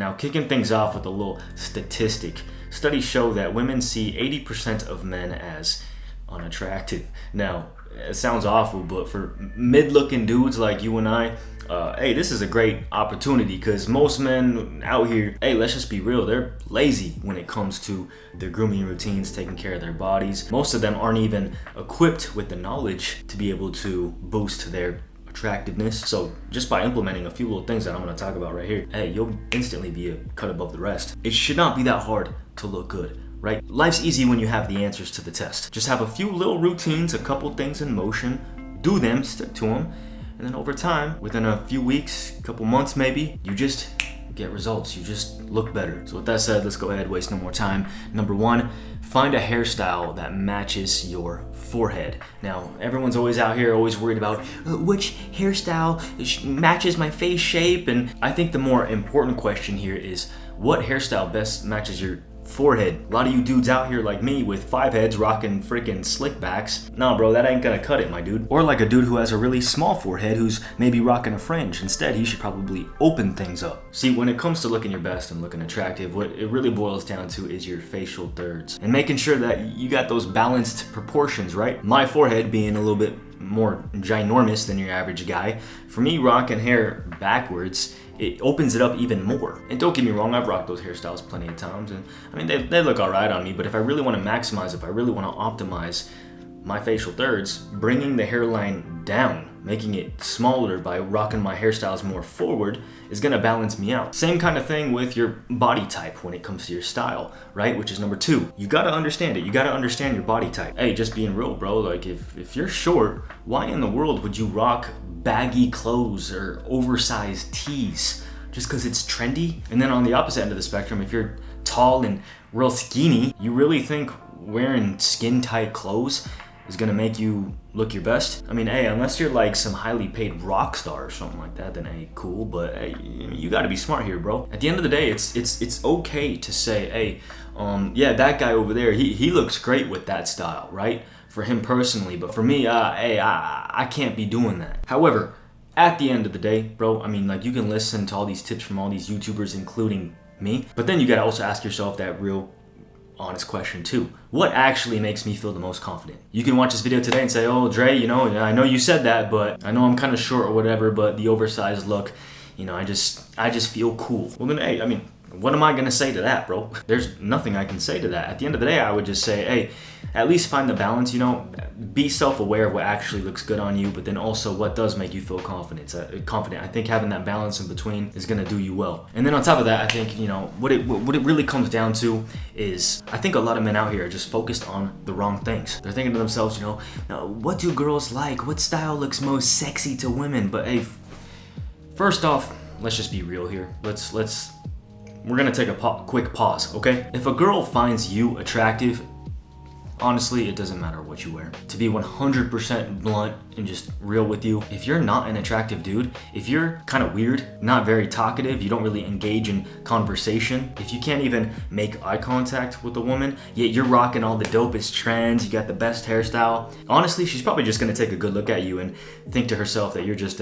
Now, kicking things off with a little statistic. Studies show that women see 80% of men as unattractive. Now, it sounds awful, but for mid-looking dudes like you and I, hey, this is a great opportunity because most men out here, hey, let's just be real, they're lazy when it comes to their grooming routines, taking care of their bodies. Most of them aren't even equipped with the knowledge to be able to boost their attractiveness. So just by implementing a few little things that I'm going to talk about right here, hey, you'll instantly be a cut above the rest. It should not be that hard to look good, right? Life's easy when you have the answers to the test. Just have a few little routines, a couple things in motion, do them, stick to them, and then over time, within a few weeks, a couple months maybe, you just get results. You just look better. So with that said, let's go ahead, waste no more time. Number one, find a hairstyle that matches your forehead. Now, everyone's always out here, always worried about which hairstyle matches my face shape. And I think the more important question here is what hairstyle best matches your forehead. A lot of you dudes out here like me with 5 heads rocking freaking slick backs. Nah, bro, that ain't gonna cut it, my dude. Or like a dude who has a really small forehead who's maybe rocking a fringe. Instead, he should probably open things up. See, when it comes to looking your best and looking attractive, what it really boils down to is your facial thirds and making sure that you got those balanced proportions, right? My forehead being a little bit more ginormous than your average guy. For me, rocking hair backwards, it opens it up even more. And don't get me wrong, I've rocked those hairstyles plenty of times, and I mean, they look all right on me, but if I really want to maximize, if I really want to optimize my facial thirds, bringing the hairline down, making it smaller by rocking my hairstyles more forward is gonna balance me out. Same kind of thing with your body type when it comes to your style, right? Which is number 2. You gotta understand it. You gotta understand your body type. Hey, just being real, bro, like if you're short, why in the world would you rock baggy clothes or oversized tees? Just because it's trendy? And then on the opposite end of the spectrum, if you're tall and real skinny, you really think wearing skin-tight clothes is gonna make you look your best? I mean, hey, unless you're like some highly paid rock star or something like that, then hey, cool, but hey, you gotta be smart here, bro. At the end of the day, it's okay to say, hey, yeah, that guy over there, he looks great with that style, right? For him personally, but for me, hey, I can't be doing that. However, at the end of the day, bro, I mean, like, you can listen to all these tips from all these YouTubers, including me, but then you gotta also ask yourself that real honest question too. What actually makes me feel the most confident? You can watch this video today and say, oh, Dre, you know, I know you said that, but I know I'm kind of short or whatever, but the oversized look, you know, I just feel cool. Well then, hey, I mean, what am I gonna say to that, bro? There's nothing I can say to that. At the end of the day, I would just say, hey, at least find the balance, you know, be self-aware of what actually looks good on you, but then also what does make you feel confident. I think having that balance in between is gonna do you well. And then on top of that, I think, you know, what it really comes down to is, I think a lot of men out here are just focused on the wrong things. They're thinking to themselves, you know, what do girls like? What style looks most sexy to women? But hey, first off, let's just be real here. We're gonna take a quick pause, okay? If a girl finds you attractive, honestly, it doesn't matter what you wear. To be 100% blunt and just real with you, if you're not an attractive dude, if you're kind of weird, not very talkative, you don't really engage in conversation, if you can't even make eye contact with a woman, yet you're rocking all the dopest trends, you got the best hairstyle, honestly, she's probably just gonna take a good look at you and think to herself that you're just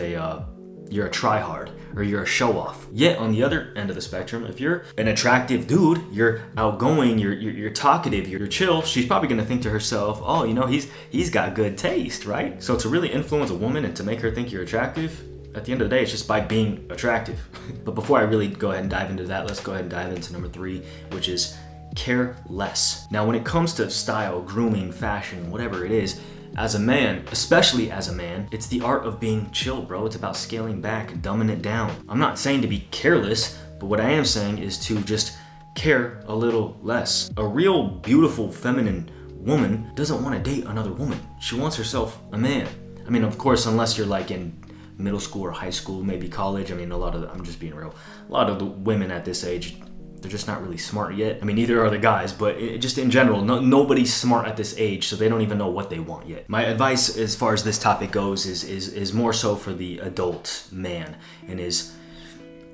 you're a try-hard or you're a show-off. Yet on the other end of the spectrum, if you're an attractive dude, you're outgoing, you're talkative, you're chill, she's probably gonna think to herself, oh, you know, he's got good taste, right? So to really influence a woman and to make her think you're attractive, at the end of the day, it's just by being attractive. But before I really go ahead and dive into that, let's go ahead and dive into number 3, which is care less. Now, when it comes to style, grooming, fashion, whatever it is, as a man, especially as a man, it's the art of being chill, bro. It's about scaling back, dumbing it down. I'm not saying to be careless, but what I am saying is to just care a little less. A real beautiful feminine woman doesn't want to date another woman. She wants herself a man. I mean, of course, unless you're like in middle school or high school, maybe college. I mean, I'm just being real. A lot of the women at this age, they're just not really smart yet. I mean, neither are the guys, but just in general, nobody's smart at this age, so they don't even know what they want yet. My advice as far as this topic goes is more so for the adult man in his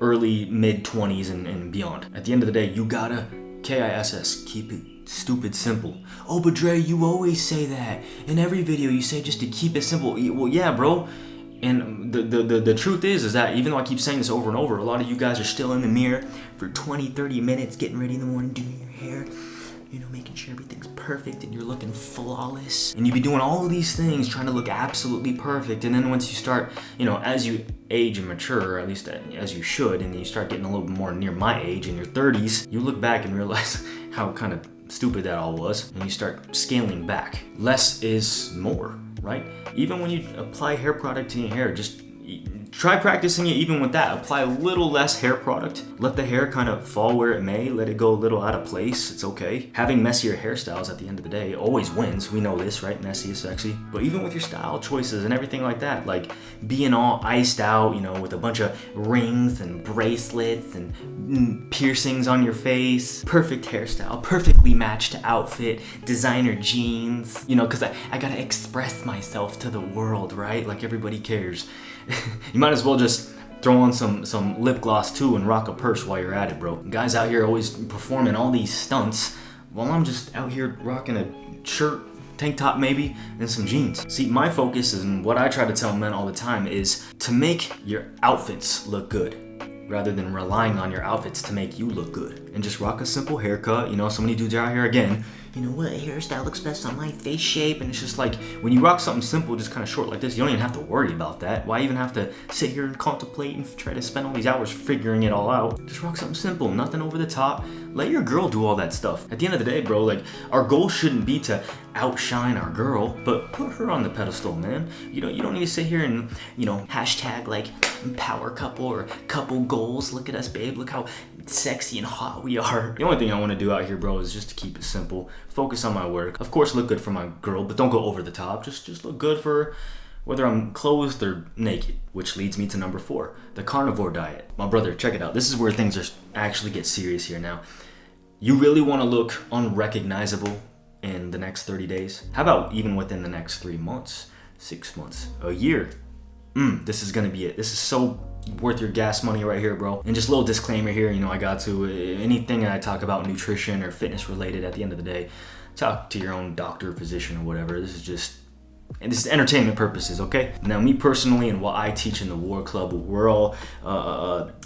early, mid-20s and beyond. At the end of the day, you gotta KISS, keep it stupid simple. Oh, but Dre, you always say that. In every video, you say just to keep it simple. Well, yeah, bro. And the truth is that even though I keep saying this over and over, a lot of you guys are still in the mirror for 20, 30 minutes, getting ready in the morning, doing your hair, making sure everything's perfect and you're looking flawless. And you be doing all of these things, trying to look absolutely perfect. And then once you start, as you age and mature, or at least as you should, and you start getting a little bit more near my age in your 30s, you look back and realize how kind of stupid that all was, and you start scaling back. Less is more, right? Even when you apply hair product to your hair, just try practicing it even with that. Apply a little less hair product. Let the hair kind of fall where it may. Let it go a little out of place. It's okay. Having messier hairstyles at the end of the day always wins. We know this, right? Messy is sexy. But even with your style choices and everything like that, like being all iced out, with a bunch of rings and bracelets and piercings on your face, perfect hairstyle, perfectly matched outfit, designer jeans, because I gotta express myself to the world, right? Like everybody cares. You might as well just throw on some lip gloss too and rock a purse while you're at it, bro. Guys out here always performing all these stunts while I'm just out here rocking a shirt, tank top maybe, and some jeans. See, my focus and what I try to tell men all the time is to make your outfits look good, rather than relying on your outfits to make you look good. And just rock a simple haircut. So many dudes out here again, what hairstyle looks best on my face shape? And it's just like, when you rock something simple, just kind of short like this, you don't even have to worry about that. Why even have to sit here and contemplate and try to spend all these hours figuring it all out? Just rock something simple, nothing over the top. Let your girl do all that stuff. At the end of the day, bro, like, our goal shouldn't be to outshine our girl, but put her on the pedestal, man. You don't need to sit here and, hashtag like power couple or couple goals. Look at us, babe. Look how sexy and hot we are. The only thing I want to do out here, bro, is just to keep it simple. Focus on my work. Of course, look good for my girl, but don't go over the top. Just look good for her, whether I'm clothed or naked. Which leads me to number 4, the Carnivore Diet. My brother, check it out. This is where things are actually get serious here now. You really want to look unrecognizable in the next 30 days? How about even within the next 3 months, 6 months, a year? This is gonna be it. This is so worth your gas money right here, bro. And just a little disclaimer here, I got to anything I talk about nutrition or fitness related, at the end of the day, talk to your own doctor, physician, or whatever. This is entertainment purposes, okay? Now, me personally and what I teach in the War Club, we're all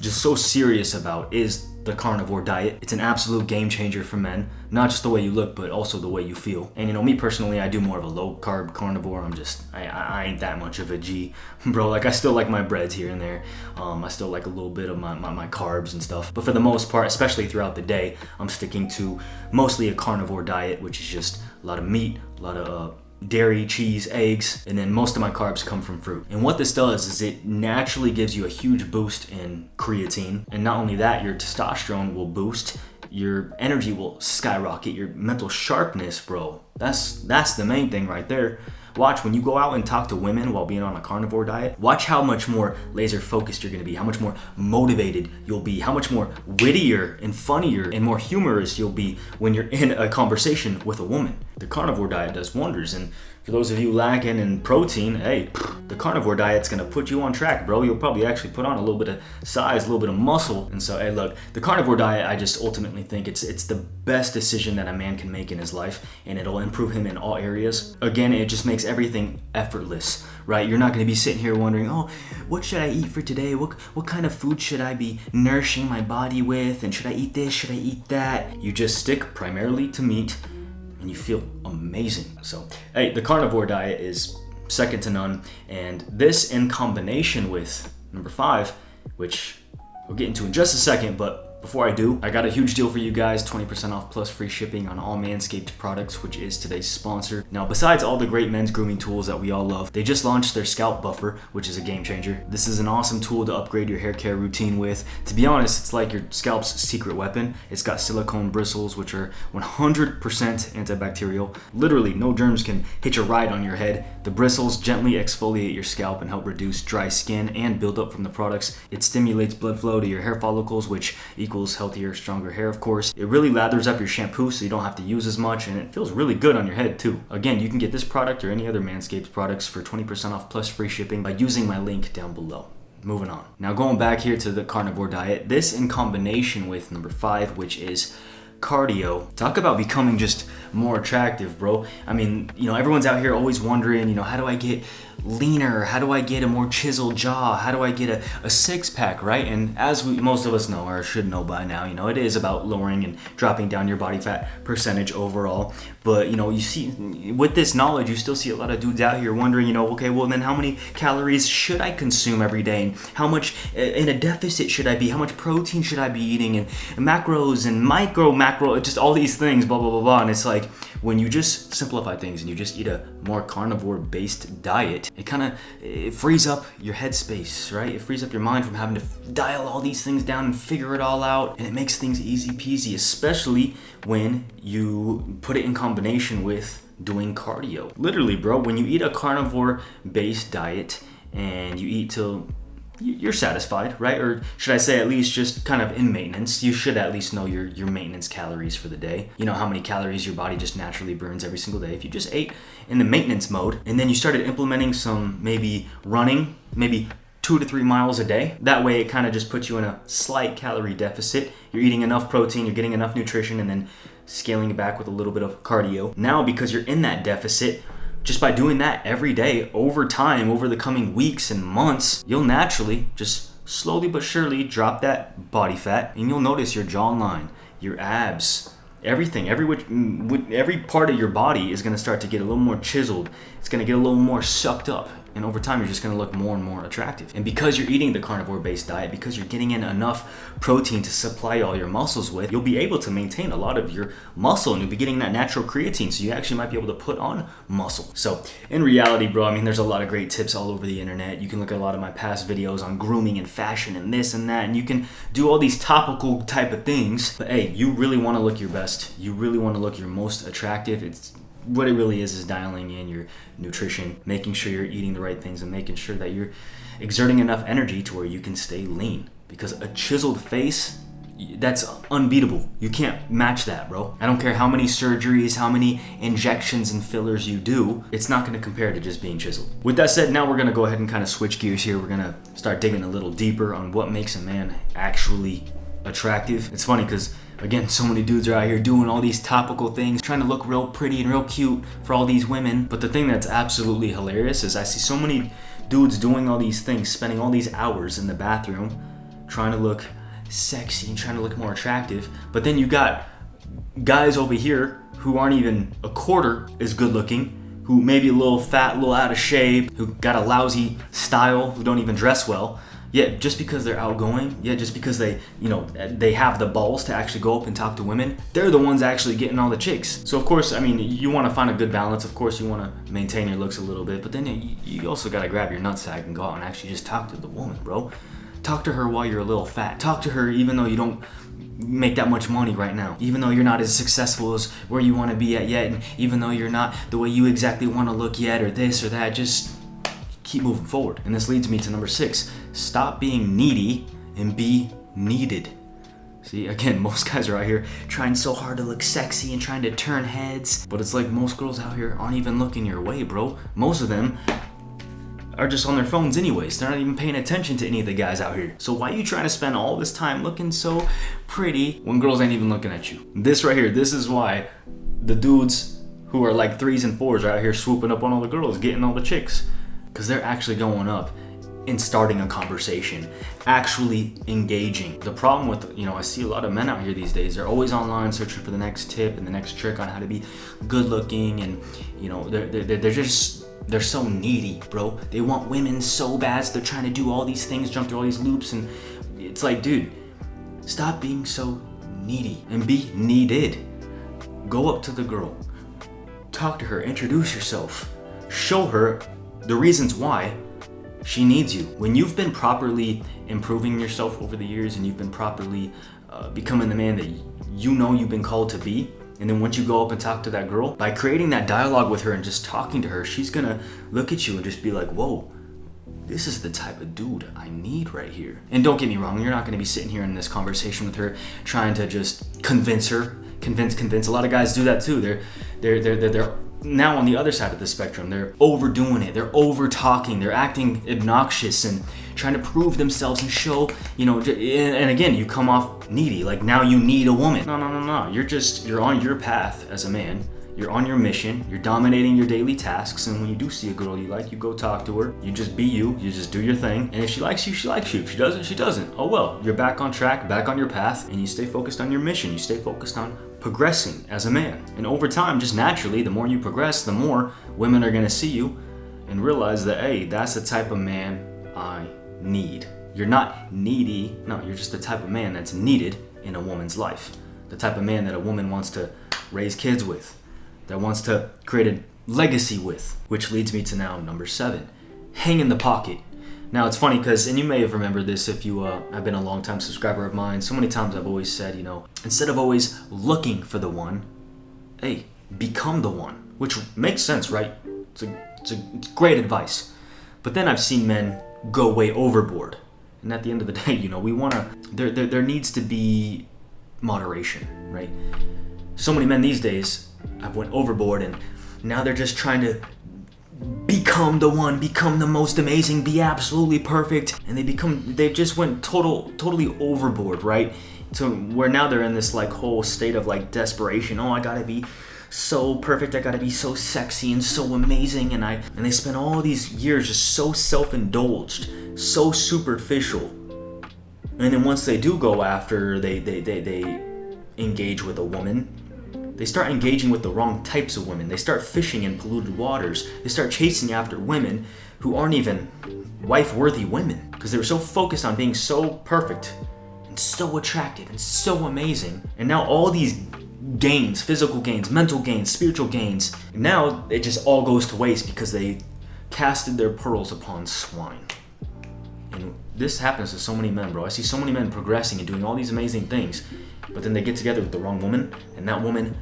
just so serious about is the Carnivore Diet. It's an absolute game changer for men, not just the way you look, but also the way you feel. And me personally, I do more of a low carb carnivore. I ain't that much of a G, bro. Like, I still like my breads here and there. I still like a little bit of my carbs and stuff. But for the most part, especially throughout the day, I'm sticking to mostly a carnivore diet, which is just a lot of meat, a lot of dairy, cheese, eggs, and then most of my carbs come from fruit. And what this does is it naturally gives you a huge boost in creatine. And not only that, your testosterone will boost, your energy will skyrocket, your mental sharpness, bro. That's the main thing right there. Watch, when you go out and talk to women while being on a carnivore diet, watch how much more laser focused you're gonna be, how much more motivated you'll be, how much more wittier and funnier and more humorous you'll be when you're in a conversation with a woman. The carnivore diet does wonders, and for those of you lacking in protein, hey, the carnivore diet's gonna put you on track, bro. You'll probably actually put on a little bit of size, a little bit of muscle. And so, hey, look, the carnivore diet, I just ultimately think it's the best decision that a man can make in his life, and it'll improve him in all areas. Again, it just makes everything effortless, right? You're not gonna be sitting here wondering, oh, what should I eat for today? What kind of food should I be nourishing my body with? And should I eat this? Should I eat that? You just stick primarily to meat, and you feel amazing. So, hey, the carnivore diet is second to none. And this in combination with number 5, which we'll get into in just a second, but before I do, I got a huge deal for you guys, 20% off plus free shipping on all Manscaped products, which is today's sponsor. Now, besides all the great men's grooming tools that we all love, they just launched their scalp buffer, which is a game changer. This is an awesome tool to upgrade your hair care routine with. To be honest, it's like your scalp's secret weapon. It's got silicone bristles, which are 100% antibacterial. Literally, no germs can hitch a ride on your head. The bristles gently exfoliate your scalp and help reduce dry skin and build up from the products. It stimulates blood flow to your hair follicles, which equals healthier, stronger hair, of course. It really lathers up your shampoo so you don't have to use as much, and it feels really good on your head too. Again, you can get this product or any other Manscaped products for 20% off plus free shipping by using my link down below. Moving on. Now, going back here to the carnivore diet, this in combination with number 5, which is cardio. Talk about becoming just more attractive, bro. I mean, everyone's out here always wondering, how do I get leaner? How do I get a more chiseled jaw? How do I get a six-pack, right? And as most of us know, or should know by now, it is about lowering and dropping down your body fat percentage overall. But, you see, with this knowledge, you still see a lot of dudes out here wondering, okay, well, then how many calories should I consume every day? And how much in a deficit should I be? How much protein should I be eating? And macros and macro, just all these things, blah, blah, blah, blah. And it's like, when you just simplify things and you just eat a more carnivore-based diet, it frees up your headspace, right? It frees up your mind from having to dial all these things down and figure it all out. And it makes things easy peasy, especially when you put it in combination with doing cardio. Literally, bro, when you eat a carnivore-based diet and you eat till you're satisfied, right? Or should I say at least just kind of in maintenance, you should at least know your maintenance calories for the day. You know how many calories your body just naturally burns every single day. If you just ate in the maintenance mode and then you started implementing some maybe running, maybe 2 to 3 miles a day, that way it kind of just puts you in a slight calorie deficit. You're eating enough protein, you're getting enough nutrition, and then scaling it back with a little bit of cardio. Now, because you're in that deficit, just by doing that every day, over time, over the coming weeks and months, you'll naturally just slowly but surely drop that body fat, and you'll notice your jawline, your abs, everything, every part of your body is going to start to get a little more chiseled. It's going to get a little more sucked up. And over time, you're just going to look more and more attractive. And because you're eating the carnivore-based diet, because you're getting in enough protein to supply all your muscles with, you'll be able to maintain a lot of your muscle, and you'll be getting that natural creatine, so you actually might be able to put on muscle. So in reality, bro, there's a lot of great tips all over the internet. You can look at a lot of my past videos on grooming and fashion and this and that, and you can do all these topical type of things. But hey, you really want to look your best. You really want to look your most attractive. What it really is dialing in your nutrition, making sure you're eating the right things, and making sure that you're exerting enough energy to where you can stay lean. Because a chiseled face, that's unbeatable. You can't match that, bro. I don't care how many surgeries, how many injections and fillers you do, it's not going to compare to just being chiseled. With that said, now we're going to go ahead and kind of switch gears here. We're going to start digging a little deeper on what makes a man actually attractive. It's funny because, again, so many dudes are out here doing all these topical things, trying to look real pretty and real cute for all these women. But the thing that's absolutely hilarious is I see so many dudes doing all these things, spending all these hours in the bathroom, trying to look sexy and trying to look more attractive. But then you got guys over here who aren't even a quarter as good looking, who may be a little fat, a little out of shape, who got a lousy style, who don't even dress well. Yet just because they're outgoing, just because they have the balls to actually go up and talk to women, they're the ones actually getting all the chicks. So of course, you want to find a good balance. Of course, you want to maintain your looks a little bit, but then you also got to grab your nutsack and go out and actually just talk to the woman, bro. Talk to her while you're a little fat. Talk to her even though you don't make that much money right now, even though you're not as successful as where you want to be at yet, and even though you're not the way you exactly want to look yet, or this or that, just keep moving forward. And this leads me to number 6. Stop being needy and be needed. See, again, most guys are out here trying so hard to look sexy and trying to turn heads, but it's like most girls out here aren't even looking your way, bro. Most of them are just on their phones anyways. They're not even paying attention to any of the guys out here. So why are you trying to spend all this time looking so pretty when girls ain't even looking at you? This right here, this is why the dudes who are like 3s and 4s are out here swooping up on all the girls, getting all the chicks. Because they're actually going up and starting a conversation, actually engaging. The problem with, I see a lot of men out here these days, they're always online searching for the next tip and the next trick on how to be good looking, and they're so needy, bro. They want women so bad, so they're trying to do all these things, jump through all these loops, and it's like, dude, stop being so needy and be needed. Go up to the girl, talk to her, introduce yourself, show her the reasons why she needs you. When you've been properly improving yourself over the years, and you've been properly becoming the man that you've been called to be, and then once you go up and talk to that girl, by creating that dialogue with her and just talking to her, she's gonna look at you and just be like, whoa, this is the type of dude I need right here. And don't get me wrong, you're not gonna be sitting here in this conversation with her trying to just convince her, convince. A lot of guys do that too. They're now on the other side of the spectrum. They're overdoing it. They're over talking. They're acting obnoxious and trying to prove themselves and show, and again, you come off needy. Like now you need a woman. No. You're on your path as a man. You're on your mission, you're dominating your daily tasks, and when you do see a girl you like, you go talk to her, you just be you just do your thing, and if she likes you, she likes you. If she doesn't, she doesn't. Oh well, you're back on track, back on your path, and you stay focused on your mission, you stay focused on progressing as a man. And over time, just naturally, the more you progress, the more women are gonna see you and realize that, hey, that's the type of man I need. You're not needy, no, you're just the type of man that's needed in a woman's life. The type of man that a woman wants to raise kids with, that wants to create a legacy with, which leads me to now number 7, hang in the pocket. Now it's funny because, and you may have remembered this if you have been a long time subscriber of mine, so many times I've always said, instead of always looking for the one, hey, become the one, which makes sense, right? It's great advice. But then I've seen men go way overboard. And at the end of the day, we want to, there needs to be moderation, right? So many men these days have went overboard and now they're just trying to become the one, become the most amazing, be absolutely perfect. And they just went totally overboard, right? To where now they're in this whole state of desperation. Oh, I gotta be so perfect, I gotta be so sexy and so amazing, and they spend all these years just so self-indulged, so superficial. And then once they do go after, they engage with a woman, they start engaging with the wrong types of women. They start fishing in polluted waters. They start chasing after women who aren't even wife-worthy women because they were so focused on being so perfect and so attractive and so amazing. And now all these gains, physical gains, mental gains, spiritual gains, now it just all goes to waste because they casted their pearls upon swine. And this happens to so many men, bro. I see so many men progressing and doing all these amazing things, but then they get together with the wrong woman, and that woman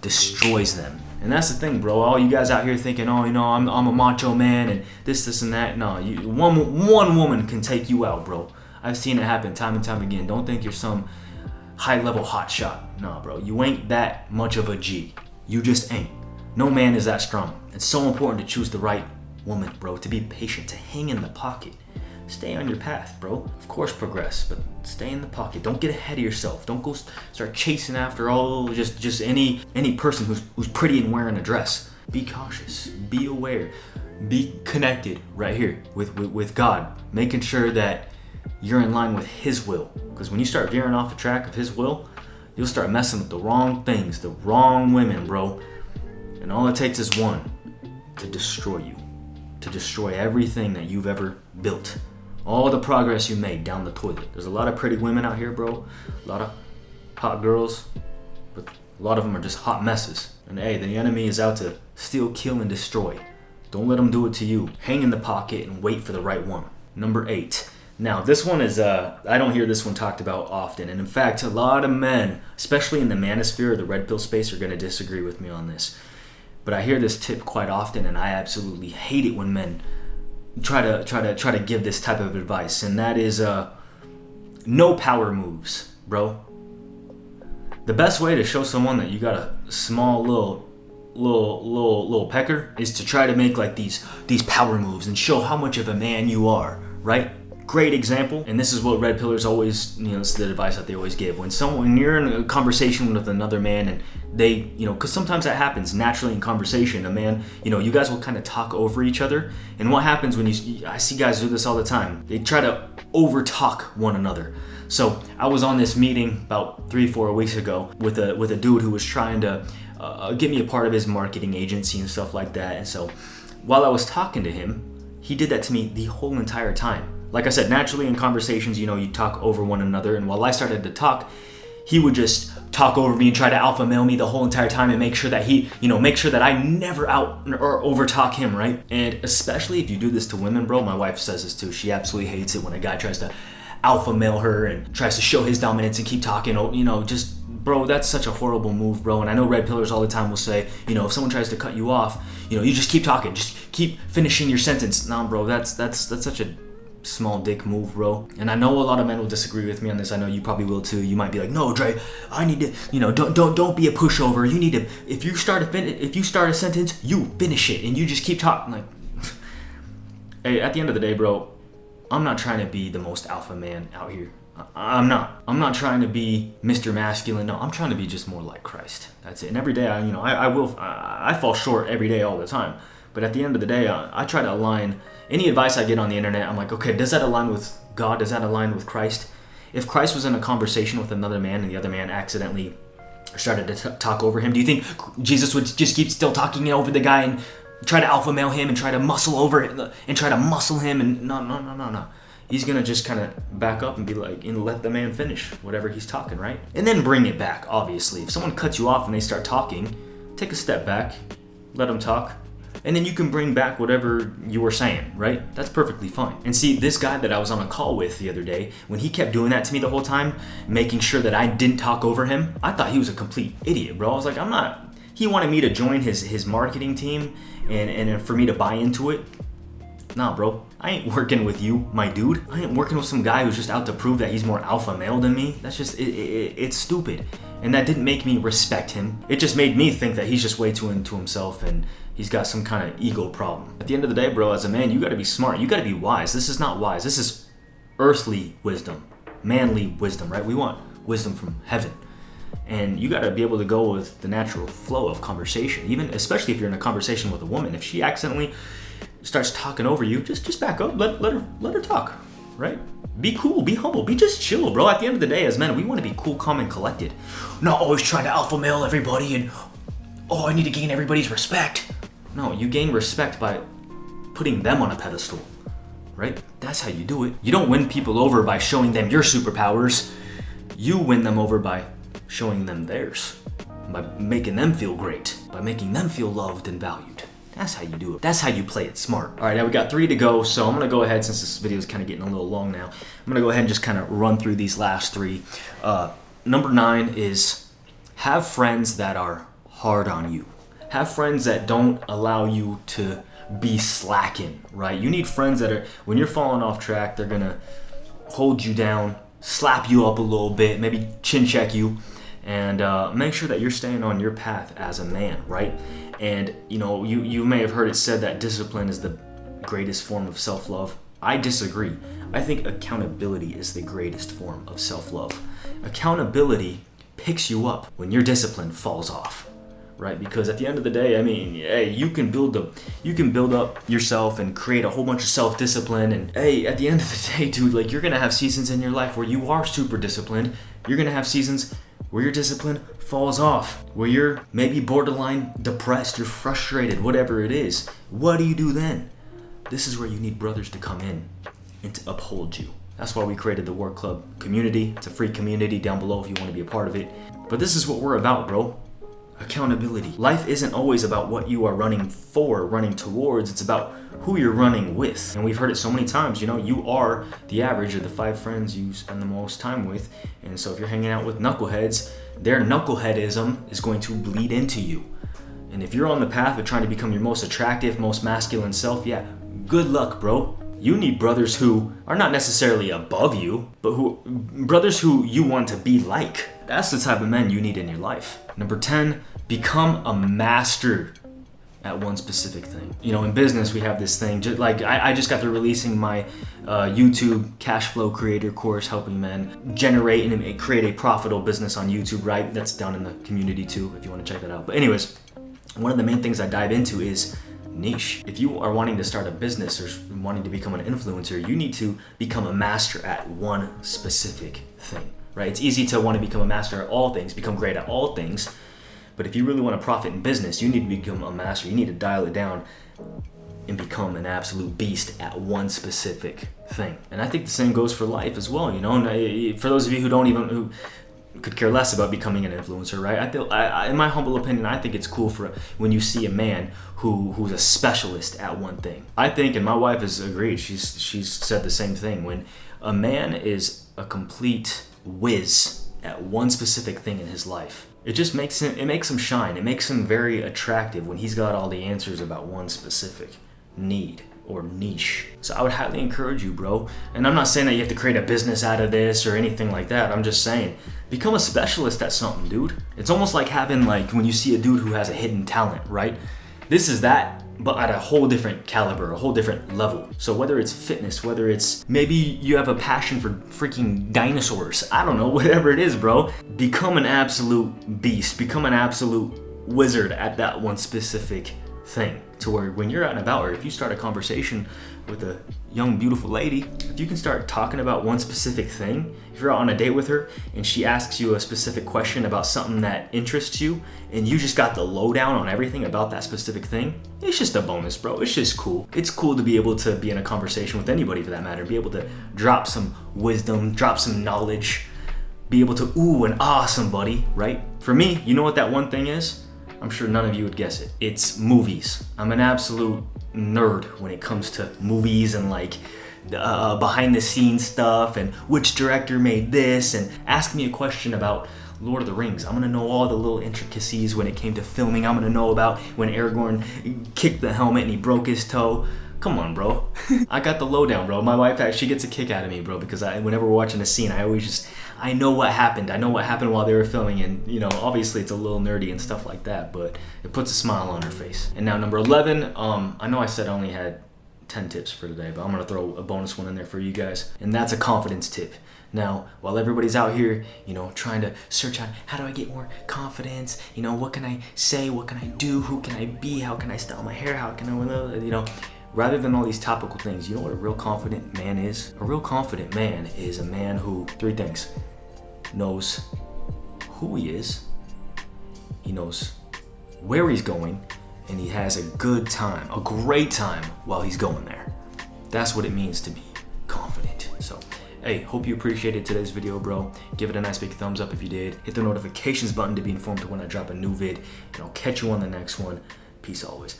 destroys them. And that's the thing, bro. All you guys out here thinking, oh, I'm a macho man and this and that. No, one woman can take you out, bro. I've seen it happen time and time again. Don't think you're some high-level hotshot. Nah, bro. You ain't that much of a G. You just ain't. No man is that strong. It's so important to choose the right woman, bro. To be patient, to hang in the pocket. Stay on your path, bro. Of course, progress, but stay in the pocket. Don't get ahead of yourself. Don't go start chasing after just any person who's pretty and wearing a dress. Be cautious. Be aware. Be connected right here with God, making sure that you're in line with His will. Because when you start veering off the track of His will, you'll start messing with the wrong things, the wrong women, bro. And all it takes is one to destroy you, to destroy everything that you've ever built. All the progress you made down the toilet. There's a lot of pretty women out here, bro. A lot of hot girls, but a lot of them are just hot messes. And hey, the enemy is out to steal, kill, and destroy. Don't let them do it to you. Hang in the pocket and wait for the right one. Number 8. Now, this one is, I don't hear this one talked about often. And in fact, a lot of men, especially in the manosphere, the red pill space, are going to disagree with me on this. But I hear this tip quite often, and I absolutely hate it when men try to give this type of advice. And that is, no power moves, bro. The best way to show someone that you got a small little pecker is to try to make these power moves and show how much of a man you are, right? Great example, and this is what red pillars always, this is the advice that they always give. When you're in a conversation with another man and they, because sometimes that happens naturally in conversation, a man, you guys will kind of talk over each other. And what happens when I see guys do this all the time, they try to over talk one another. So I was on this meeting about 3-4 weeks ago with a dude who was trying to get me a part of his marketing agency and stuff like that. And so while I was talking to him, he did that to me the whole entire time. Like I said, naturally in conversations, you talk over one another. And while I started to talk, he would just talk over me and try to alpha male me the whole entire time and make sure that make sure that I never out or over talk him, right? And especially if you do this to women, bro, my wife says this too. She absolutely hates it when a guy tries to alpha male her and tries to show his dominance and keep talking, bro, that's such a horrible move, bro. And I know red pillars all the time will say, if someone tries to cut you off, you just keep talking, just keep finishing your sentence. Nah, bro, that's such a small dick move, bro. And I know a lot of men will disagree with me on this. I know you probably will too. You might be like, no, Dre, I need to, don't be a pushover. You need to, if you start a sentence, you finish it, and you just keep talking. Hey, at the end of the day, bro, I'm not trying to be the most alpha man out here. I'm not trying to be Mr. Masculine. No, I'm trying to be just more like Christ. That's it. And every day, I fall short every day, all the time. But at the end of the day, I try to align any advice I get on the internet. I'm like, okay, does that align with God? Does that align with Christ? If Christ was in a conversation with another man and the other man accidentally started to talk over him, do you think Jesus would just keep still talking over the guy and try to alpha male him and try to muscle over it and try to muscle him? And no. He's gonna just kind of back up and be like, and let the man finish whatever he's talking, right? And then bring it back, obviously. If someone cuts you off and they start talking, take a step back, let them talk, and then you can bring back whatever you were saying, right? That's perfectly fine. And see, this guy that I was on a call with the other day, when he kept doing that to me the whole time, making sure that I didn't talk over him, I thought he was a complete idiot, bro. I was like, he wanted me to join his marketing team and for me to buy into it. Nah, bro, I ain't working with you, my dude. I ain't working with some guy who's just out to prove that he's more alpha male than me. That's just, it's stupid. And that didn't make me respect him. It just made me think that he's just way too into himself and he's got some kind of ego problem. At the end of the day, bro, as a man, you gotta be smart. You gotta be wise. This is not wise. This is earthly wisdom, manly wisdom, right? We want wisdom from heaven. And you gotta be able to go with the natural flow of conversation, even especially if you're in a conversation with a woman. If she accidentally starts talking over you, just back up, let her talk, right? Be cool, be humble, be just chill, bro. At the end of the day, as men, we want to be cool, calm, and collected. Not always trying to alpha male everybody and, I need to gain everybody's respect. No, you gain respect by putting them on a pedestal, right? That's how you do it. You don't win people over by showing them your superpowers. You win them over by showing them theirs, by making them feel great, by making them feel loved and valued. That's how you do it. That's how you play it smart. All right, now we got 3 to go, so I'm gonna go ahead, since this video is kind of getting a little long now, I'm gonna go ahead and just kind of run through these last 3. Number 9 is have friends that are hard on you. Have friends that don't allow you to be slacking, right? You need friends that are, when you're falling off track, they're gonna hold you down, slap you up a little bit, maybe chin check you, and make sure that you're staying on your path as a man, right? And you may have heard it said that discipline is the greatest form of self-love. I disagree. I think accountability is the greatest form of self-love. Accountability picks you up when your discipline falls off, right? Because at the end of the day, I mean, hey, you can build up yourself and create a whole bunch of self-discipline. And hey, at the end of the day, dude, like, you're gonna have seasons in your life where you are super disciplined. You're gonna have seasons where your discipline falls off, where you're maybe borderline depressed, you're frustrated, whatever it is. What do you do then? This is where you need brothers to come in and to uphold you. That's why we created the Work Club community. It's a free community down below if you want to be a part of it. But this is what we're about, bro. Accountability. Life isn't always about what you are running for, running towards. It's about who you're running with. And we've heard it so many times, you are the average of the 5 friends you spend the most time with. And so if you're hanging out with knuckleheads, their knuckleheadism is going to bleed into you. And if you're on the path of trying to become your most attractive, most masculine self, yeah, good luck, bro. You need brothers who are not necessarily above you, but brothers who you want to be like. That's the type of men you need in your life. Number 10, become a master at one specific thing. In business, we have this thing, I just got through releasing my YouTube cash flow creator course, helping men generate and create a profitable business on YouTube, right? That's down in the community too, if you want to check that out. But anyways, one of the main things I dive into is niche. If you are wanting to start a business or wanting to become an influencer, you need to become a master at one specific thing, right? It's easy to want to become a master at all things, become great at all things. But if you really want to profit in business, you need to become a master. You need to dial it down and become an absolute beast at one specific thing. And I think the same goes for life as well. For those of you who could care less about becoming an influencer, right? In my humble opinion, I think it's cool when you see a man who's a specialist at one thing. I think, and my wife has agreed, she's said the same thing. When a man is a complete whiz at one specific thing in his life, it makes him shine. It makes him very attractive when he's got all the answers about one specific need or niche. So I would highly encourage you, bro. And I'm not saying that you have to create a business out of this or anything like that. I'm just saying, become a specialist at something, dude. It's almost like having, when you see a dude who has a hidden talent, right? This is that but at a whole different caliber, a whole different level. So whether it's fitness, whether it's maybe you have a passion for freaking dinosaurs, I don't know, whatever it is, bro, become an absolute beast, become an absolute wizard at that one specific thing. To where when you're out and about, or if you start a conversation with a young, beautiful lady, if you can start talking about one specific thing, if you're out on a date with her and she asks you a specific question about something that interests you, and you just got the lowdown on everything about that specific thing, it's just a bonus, bro. It's just cool. It's cool to be able to be in a conversation with anybody for that matter, be able to drop some wisdom, drop some knowledge, be able to ooh and ah somebody, right? For me, you know what that one thing is? I'm sure none of you would guess it. It's movies. I'm an absolute nerd when it comes to movies and like behind the scenes stuff and which director made this, and ask me a question about Lord of the Rings. I'm gonna know all the little intricacies when it came to filming. I'm gonna know about when Aragorn kicked the helmet and he broke his toe. Come on, bro. I got the lowdown, bro. My wife, she gets a kick out of me, bro, because whenever we're watching a scene, I know what happened. I know what happened while they were filming, and you know, obviously it's a little nerdy and stuff like that, but it puts a smile on her face. And now number 11, I know I said I only had 10 tips for today, but I'm gonna throw a bonus one in there for you guys, and that's a confidence tip. Now, while everybody's out here, you know, trying to search on how do I get more confidence, you know, what can I say, what can I do, who can I be, how can I style my hair, how can I, you know, rather than all these topical things, you know what a real confident man is? A real confident man is a man who, 3 things, knows who he is, he knows where he's going, and he has a good time, a great time while he's going there. That's what it means to be confident. So, hey, hope you appreciated today's video, bro. Give it a nice big thumbs up if you did. Hit the notifications button to be informed when I drop a new vid, and I'll catch you on the next one. Peace always.